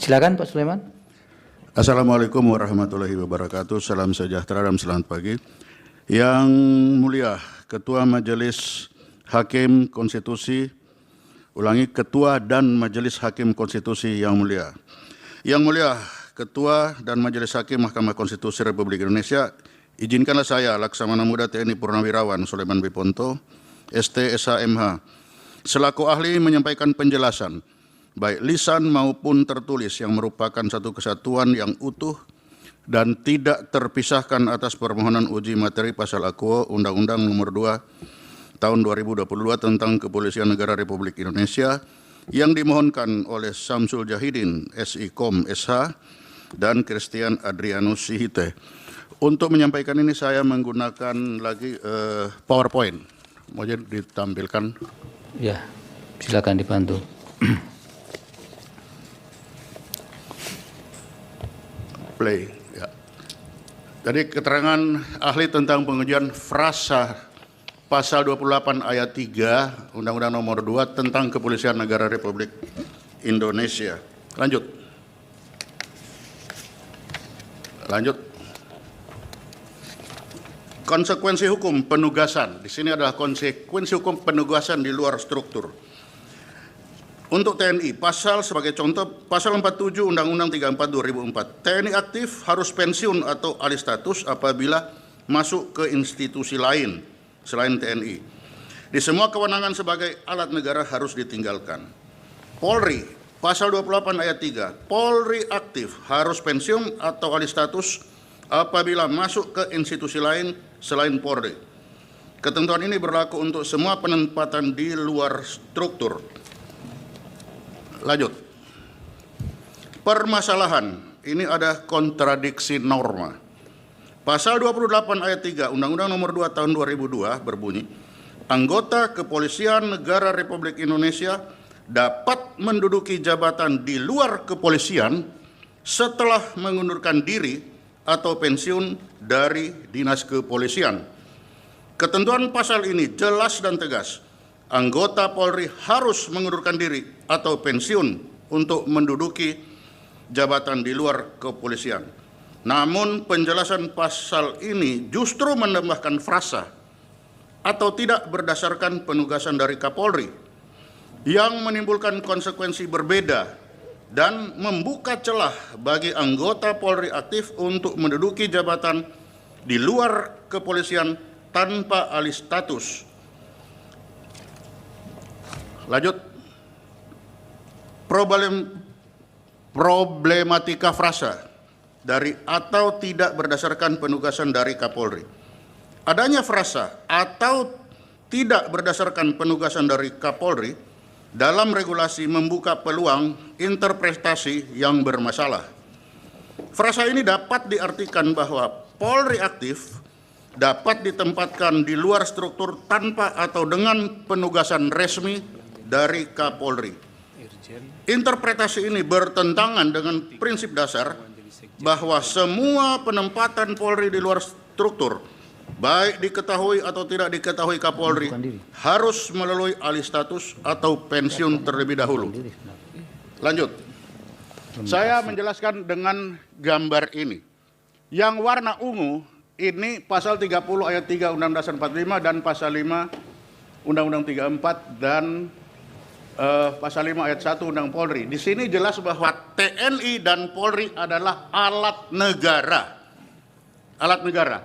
Silakan Pak Sulaiman. Assalamualaikum warahmatullahi wabarakatuh. Salam sejahtera dan selamat pagi. Yang mulia Ketua Majelis Hakim Konstitusi, Ketua dan Majelis Hakim Konstitusi yang mulia. Yang mulia Ketua dan Majelis Hakim Mahkamah Konstitusi Republik Indonesia, izinkanlah saya Laksamana Muda TNI Purnawirawan Sulaiman B. Ponto, ST SHMH, selaku ahli menyampaikan penjelasan baik lisan maupun tertulis yang merupakan satu kesatuan yang utuh dan tidak terpisahkan atas permohonan uji materi pasal Akuo Undang-Undang Nomor 2 Tahun 2022 tentang Kepolisian Negara Republik Indonesia yang dimohonkan oleh Samsul Jahidin SIKOM SH dan Christian Adrianus Sihite. Untuk menyampaikan ini saya menggunakan lagi PowerPoint. Mau ditampilkan? Ya, silakan dibantu. Play. Ya. Jadi keterangan ahli tentang pengujian frasa pasal 28 ayat 3 Undang-Undang Nomor 2 tentang Kepolisian Negara Republik Indonesia. Lanjut. Konsekuensi hukum penugasan. Di sini adalah konsekuensi hukum penugasan di luar struktur. Untuk TNI, sebagai contoh, pasal 47 Undang-Undang 34 2004, TNI aktif harus pensiun atau alih status apabila masuk ke institusi lain selain TNI. Di semua kewenangan sebagai alat negara harus ditinggalkan. Polri, pasal 28 ayat 3, Polri aktif harus pensiun atau alih status apabila masuk ke institusi lain selain Polri. Ketentuan ini berlaku untuk semua penempatan di luar struktur. Lanjut. Permasalahan, ini ada kontradiksi norma. Pasal 28 ayat 3 Undang-Undang Nomor 2 Tahun 2002 berbunyi, anggota Kepolisian Negara Republik Indonesia dapat menduduki jabatan di luar kepolisian setelah mengundurkan diri atau pensiun dari dinas kepolisian. Ketentuan pasal ini jelas dan tegas. Anggota Polri harus mengundurkan diri atau pensiun untuk menduduki jabatan di luar kepolisian. Namun penjelasan pasal ini justru menambahkan frasa atau tidak berdasarkan penugasan dari Kapolri yang menimbulkan konsekuensi berbeda dan membuka celah bagi anggota Polri aktif untuk menduduki jabatan di luar kepolisian tanpa alih status. Lanjut. Problematika frasa dari atau tidak berdasarkan penugasan dari Kapolri. Adanya frasa atau tidak berdasarkan penugasan dari Kapolri dalam regulasi membuka peluang interpretasi yang bermasalah. Frasa ini dapat diartikan bahwa Polri aktif dapat ditempatkan di luar struktur tanpa atau dengan penugasan resmi dari Kapolri. Interpretasi ini bertentangan dengan prinsip dasar bahwa semua penempatan Polri di luar struktur, baik diketahui atau tidak diketahui Kapolri, harus melalui alih status atau pensiun terlebih dahulu. Lanjut. Saya menjelaskan dengan gambar ini. Yang warna ungu ini pasal 30 ayat 3 Undang-Undang Dasar 45 dan pasal 5 Undang-Undang 34 dan pasal 5 ayat 1 Undang Polri. Di sini jelas bahwa TNI dan Polri adalah alat negara. Alat negara.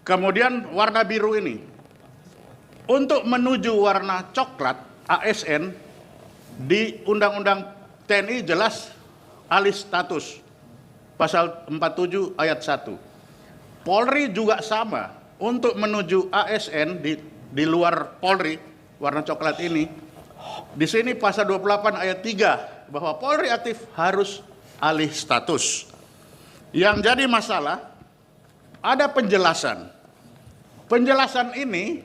Kemudian warna biru ini. Untuk menuju warna coklat ASN di Undang-Undang TNI jelas alih status. Pasal 47 ayat 1. Polri juga sama. Untuk menuju ASN di luar Polri, warna coklat ini, di sini pasal 28 ayat 3 bahwa Polri aktif harus alih status. Yang jadi masalah ada penjelasan. Penjelasan ini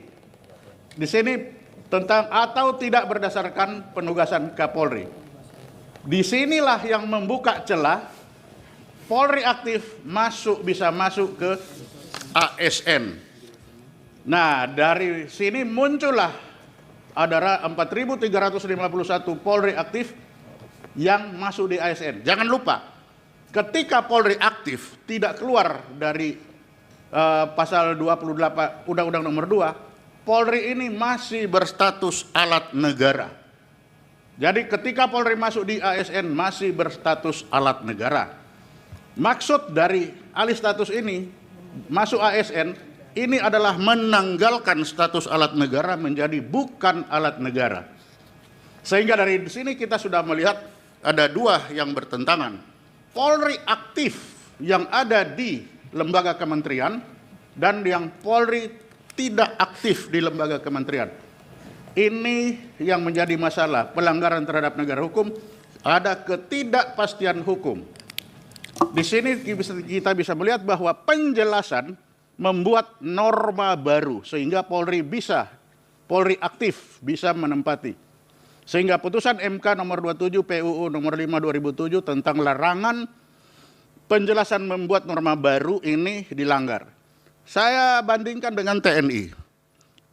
di sini tentang atau tidak berdasarkan penugasan Kapolri. Disinilah yang membuka celah Polri aktif bisa masuk ke ASN. Nah, dari sini muncullah ada 4.351 Polri aktif yang masuk di ASN. Jangan lupa, ketika Polri aktif tidak keluar dari pasal 28 Undang-Undang Nomor 2, Polri ini masih berstatus alat negara. Jadi ketika Polri masuk di ASN masih berstatus alat negara. Maksud dari alih status ini masuk ASN ini adalah menanggalkan status alat negara menjadi bukan alat negara. Sehingga dari sini kita sudah melihat ada dua yang bertentangan. Polri aktif yang ada di lembaga kementerian dan yang Polri tidak aktif di lembaga kementerian. Ini yang menjadi masalah pelanggaran terhadap negara hukum, ada ketidakpastian hukum. Di sini kita bisa melihat bahwa penjelasan membuat norma baru sehingga Polri aktif bisa menempati. Sehingga putusan MK nomor 27 PUU nomor 5 2007 tentang larangan penjelasan membuat norma baru ini dilanggar. Saya bandingkan dengan TNI.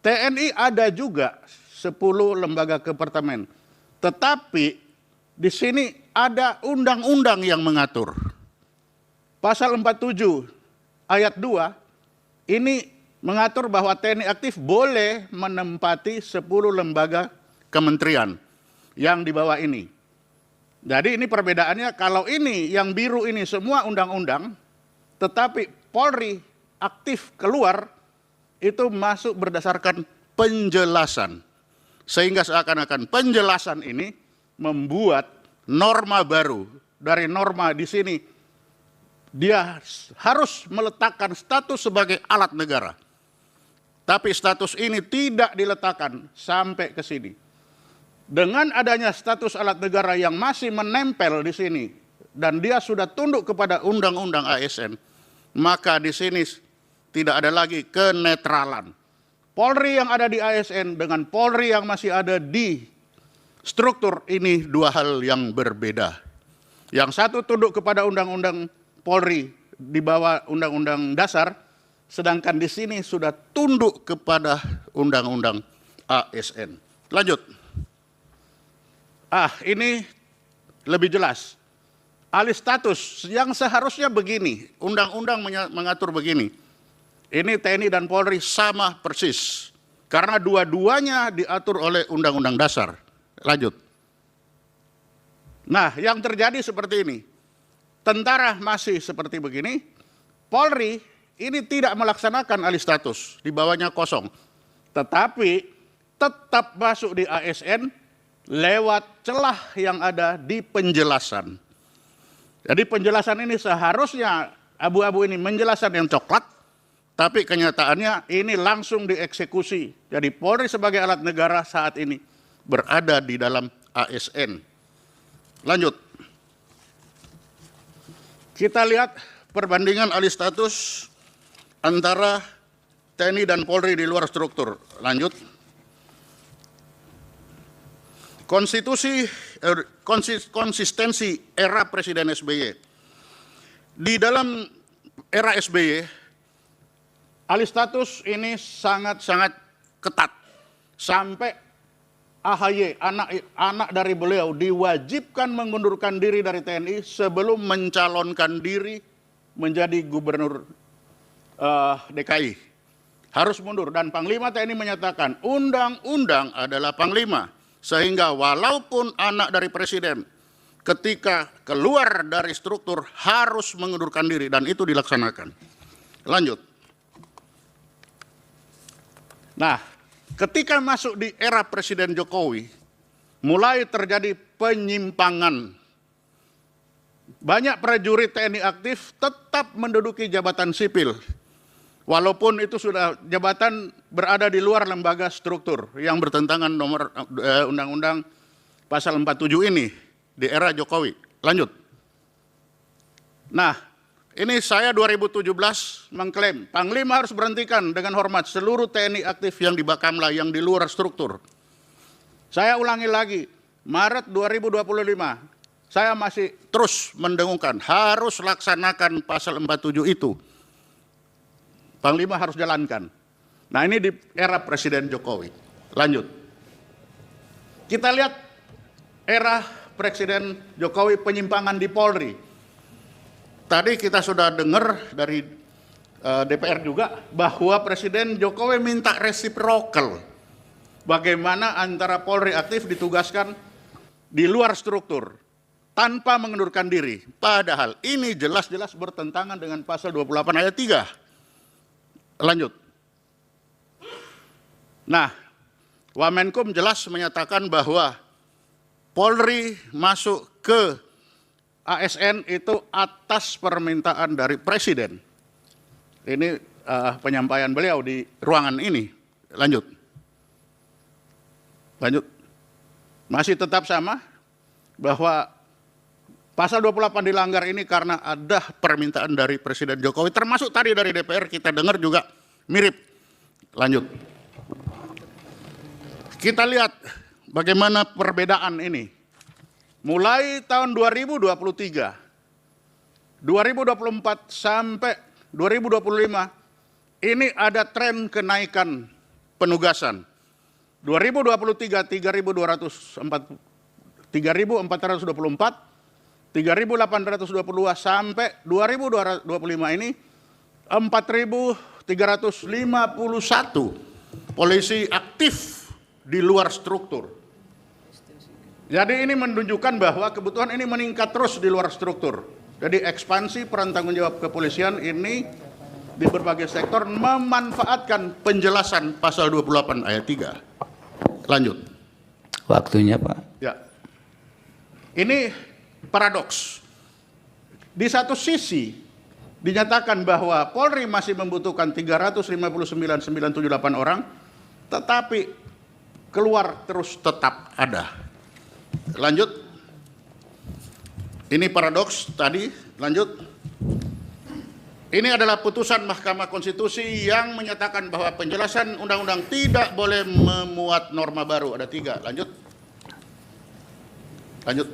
TNI ada juga 10 lembaga kepartemen. Tetapi di sini ada undang-undang yang mengatur. Pasal 47 ayat 2 ini mengatur bahwa TNI aktif boleh menempati 10 lembaga kementerian yang di bawah ini. Jadi ini perbedaannya, kalau ini yang biru ini semua undang-undang, tetapi Polri aktif keluar, itu masuk berdasarkan penjelasan. Sehingga seakan-akan penjelasan ini membuat norma baru. Dari norma di sini, dia harus meletakkan status sebagai alat negara. Tapi status ini tidak diletakkan sampai ke sini. Dengan adanya status alat negara yang masih menempel di sini, dan dia sudah tunduk kepada undang-undang ASN, maka di sini tidak ada lagi kenetralan. Polri yang ada di ASN dengan Polri yang masih ada di struktur ini dua hal yang berbeda. Yang satu tunduk kepada undang-undang Polri di bawah undang-undang dasar, sedangkan di sini sudah tunduk kepada undang-undang ASN. Lanjut. Ini lebih jelas. Alih status yang seharusnya begini, undang-undang mengatur begini. Ini TNI dan Polri sama persis. Karena dua-duanya diatur oleh undang-undang dasar. Lanjut. Nah, yang terjadi seperti ini. Tentara masih seperti begini. Polri ini tidak melaksanakan alih status. Di bawahnya kosong. Tetapi tetap masuk di ASN lewat celah yang ada di penjelasan. Jadi penjelasan ini seharusnya abu-abu ini menjelaskan yang coklat, tapi kenyataannya ini langsung dieksekusi. Jadi Polri sebagai alat negara saat ini berada di dalam ASN. Lanjut. Kita lihat perbandingan alih status antara TNI dan Polri di luar struktur. Lanjut. Konsistensi era Presiden SBY. Di dalam era SBY, alih status ini sangat-sangat ketat. Sampai AHY, anak dari beliau, diwajibkan mengundurkan diri dari TNI sebelum mencalonkan diri menjadi gubernur DKI. Harus mundur, dan Panglima TNI menyatakan undang-undang adalah Panglima. Sehingga walaupun anak dari presiden ketika keluar dari struktur harus mengundurkan diri, dan itu dilaksanakan. Lanjut. Nah, ketika masuk di era Presiden Jokowi, mulai terjadi penyimpangan. Banyak prajurit TNI aktif tetap menduduki jabatan sipil. Walaupun itu sudah jabatan berada di luar lembaga struktur yang bertentangan nomor undang-undang pasal 47 ini di era Jokowi. Lanjut. Nah, ini saya 2017 mengklaim Panglima harus berhentikan dengan hormat seluruh TNI aktif yang di Bakamla yang di luar struktur. Saya ulangi lagi, Maret 2025, saya masih terus mendengungkan harus laksanakan pasal 47 itu. Panglima harus jalankan. Nah, ini di era Presiden Jokowi. Lanjut. Kita lihat era Presiden Jokowi penyimpangan di Polri. Tadi kita sudah dengar dari DPR juga bahwa Presiden Jokowi minta resiprokal. Bagaimana antara Polri aktif ditugaskan di luar struktur tanpa mengundurkan diri. Padahal ini jelas-jelas bertentangan dengan pasal 28 ayat 3. Lanjut. Nah, Wamenkum jelas menyatakan bahwa Polri masuk ke ASN itu atas permintaan dari Presiden. Ini penyampaian beliau di ruangan ini. Lanjut. Lanjut. Masih tetap sama bahwa pasal 28 dilanggar ini karena ada permintaan dari Presiden Jokowi, termasuk tadi dari DPR kita dengar juga mirip. Lanjut. Kita lihat bagaimana perbedaan ini. Mulai tahun 2023, 2024 sampai 2025, ini ada tren kenaikan penugasan. 2023 3.424, 3.822 sampai 2025 ini 4.351 polisi aktif di luar struktur. Jadi ini menunjukkan bahwa kebutuhan ini meningkat terus di luar struktur. Jadi ekspansi peran tanggung jawab kepolisian ini di berbagai sektor memanfaatkan penjelasan pasal 28 ayat 3. Lanjut. Waktunya, Pak. Ya. Ini paradoks. Di satu sisi dinyatakan bahwa Polri masih membutuhkan 359.978 orang, tetapi keluar terus tetap ada. Lanjut. Ini paradoks tadi. Lanjut. Ini adalah putusan Mahkamah Konstitusi yang menyatakan bahwa penjelasan undang-undang tidak boleh memuat norma baru. Ada 3. Lanjut. Lanjut.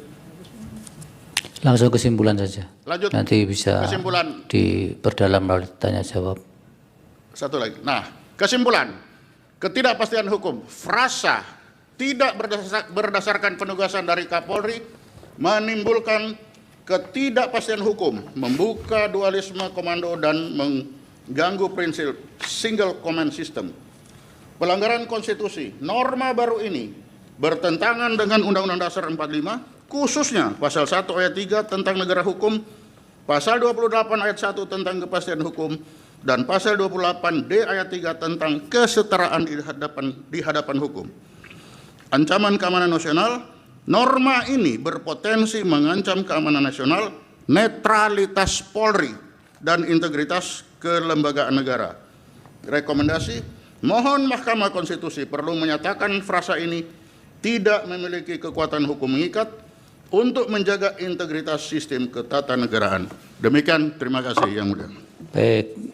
Langsung kesimpulan saja. Lanjut. Nanti bisa kesimpulan. diperdalam melalui tanya jawab. Satu lagi. Nah, kesimpulan. Ketidakpastian hukum. Frasa tidak berdasarkan penugasan dari Kapolri menimbulkan ketidakpastian hukum, membuka dualisme komando dan mengganggu prinsip single command system. Pelanggaran konstitusi. Norma baru ini bertentangan dengan Undang-Undang Dasar 45, khususnya pasal 1 ayat 3 tentang negara hukum, pasal 28 ayat 1 tentang kepastian hukum, dan pasal 28D ayat 3 tentang kesetaraan di hadapan hukum. Ancaman keamanan nasional. Norma ini berpotensi mengancam keamanan nasional, netralitas Polri, dan integritas kelembagaan negara. Rekomendasi, mohon Mahkamah Konstitusi perlu menyatakan frasa ini tidak memiliki kekuatan hukum mengikat untuk menjaga integritas sistem ketatanegaraan. Demikian, terima kasih Yang Mulia. Baik.